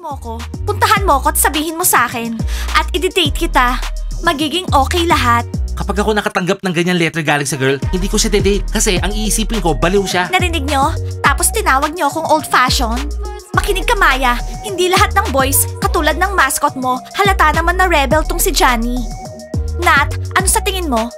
mo ko, puntahan mo ko at sabihin mo sa akin. At i-date kita. Magiging okay lahat. Kapag ako nakatanggap ng ganyan letter galing sa girl, hindi ko siya de-date. Kasi ang iisipin ko, baliw siya. Narinig nyo? Tapos tinawag nyo akong old-fashioned? Makinig ka, Maya. Hindi lahat ng boys, katulad ng mascot mo, halata naman na rebel tong si Johnny. Nat, ano sa tingin mo?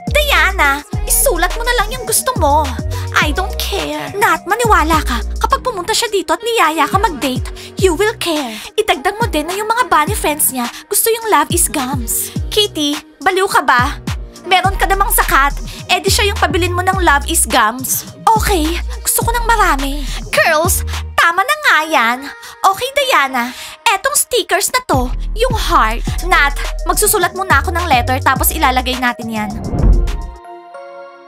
Diana, isulat mo na lang yung gusto mo. I don't care. Nat, maniwala ka. Kapag pumunta siya dito at niyaya ka mag-date, you will care. Idagdag mo din na yung mga bunny friends niya gusto yung love is gums. Kitty, baliw ka ba? Meron ka namang sakat. Eh di siya yung pabilin mo ng love is gums. Okay, gusto ko ng marami. Girls, tama na nga yan. Okay, Diana. Etong stickers na to, yung heart. Nat, magsusulat muna ako ng letter tapos ilalagay natin yan.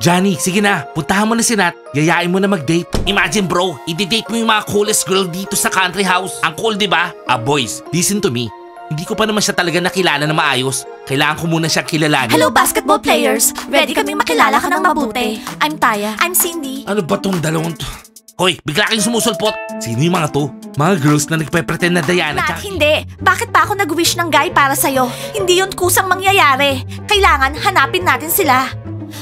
Johnny, sige na. Puntahan mo na si Nat. Yayain mo na mag-date. Imagine bro, i-date mo yung mga coolest girl dito sa country house. Ang cool, di ba? Boys, listen to me. Hindi ko pa naman siya talaga nakilala na maayos. Kailangan ko muna siyang kilalanin. Hello basketball players. Ready kaming makilala ka ng mabuti. I'm Taya. I'm Cindy. Ano ba tong dalawang to? Hoy, bigla kayong sumusulpot. Sino yung mga to? Mga girls na nagpe-pretend na Diana. Nat, hindi. Bakit pa ako nag-wish ng guy para sa'yo? Hindi yun kusang mangyayari. Kailangan hanapin natin sila.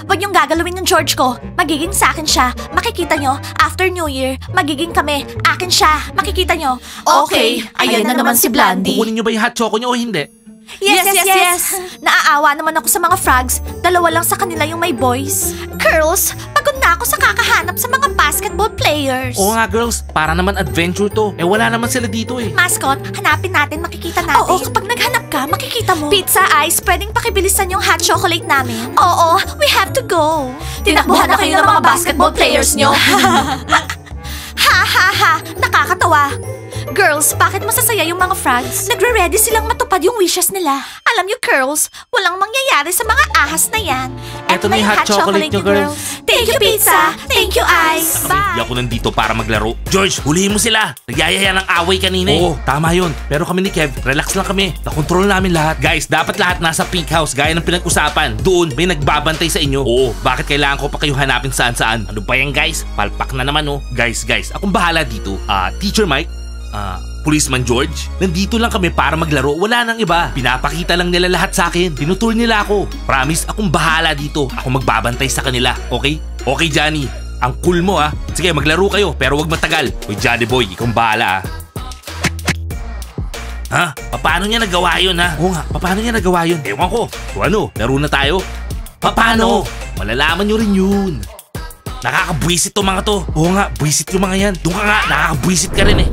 Huwag yung gagalawin ng George ko. Magiging sa akin siya. Makikita nyo, after New Year, magiging kami. Akin siya. Makikita nyo. Okay, ayan na naman si Blandy. Kukunin nyo ba yung hot choco nyo o hindi? Yes. Naaawa naman ako sa mga frogs. Dalawa lang sa kanila yung may boys. Girls, pagod na ako sa kakahanap sa mga basketball players. Oo nga girls, para naman adventure to. Eh wala naman sila dito eh. Mascot, hanapin natin, makikita natin. Oo, kapag naghanap ka, makikita mo. Pizza Ice, pwedeng pakibilisan yung hot chocolate namin? Oo, we have to go. Tinakbuhan na kayo ng mga basketball players nyo. Ha, nakakatawa. Girls, bakit masasaya yung mga frogs? Nagre-ready silang matupad yung wishes nila. Alam niyo, girls, walang mangyayari sa mga ahas na yan. Eto na yung hot chocolate nyo, girls. Thank you, Pizza. Thank you, Ice. Hindi ako nandito para maglaro. George, hulihin mo sila. Nagyayaya ng away kanina eh. Oo, tama yun. Pero kami ni Kev, relax lang kami. Nakontrol namin lahat. Guys, dapat lahat nasa pink house gaya ng pinag-usapan. Doon, may nagbabantay sa inyo. Oo, bakit kailangan ko pa kayo hanapin saan-saan? Ano ba yan guys? Palpak na naman oh. Guys, akong bahala dito. Teacher Mike, Policeman George, nandito lang kami para maglaro. Wala nang iba. Pinapakita lang nila lahat sa akin. Tinutur nila ako. Promise, akong bahala dito. Ako magbabantay sa kanila, okay? Okay, Johnny. Ang cool mo ha. Sige, maglaro kayo pero wag matagal. Hoy, Johnny boy, ikong bahala ha. Paano niya nagawa yun ha? Oo nga, paano niya nagawa yun? Ewan ko. So ano, laro na tayo? Paano? Malalaman nyo rin yun. Nakakabwisit to mga to. Oo nga, bwisit yung mga yan. Doon ka nga, nakakabwisit ka rin eh.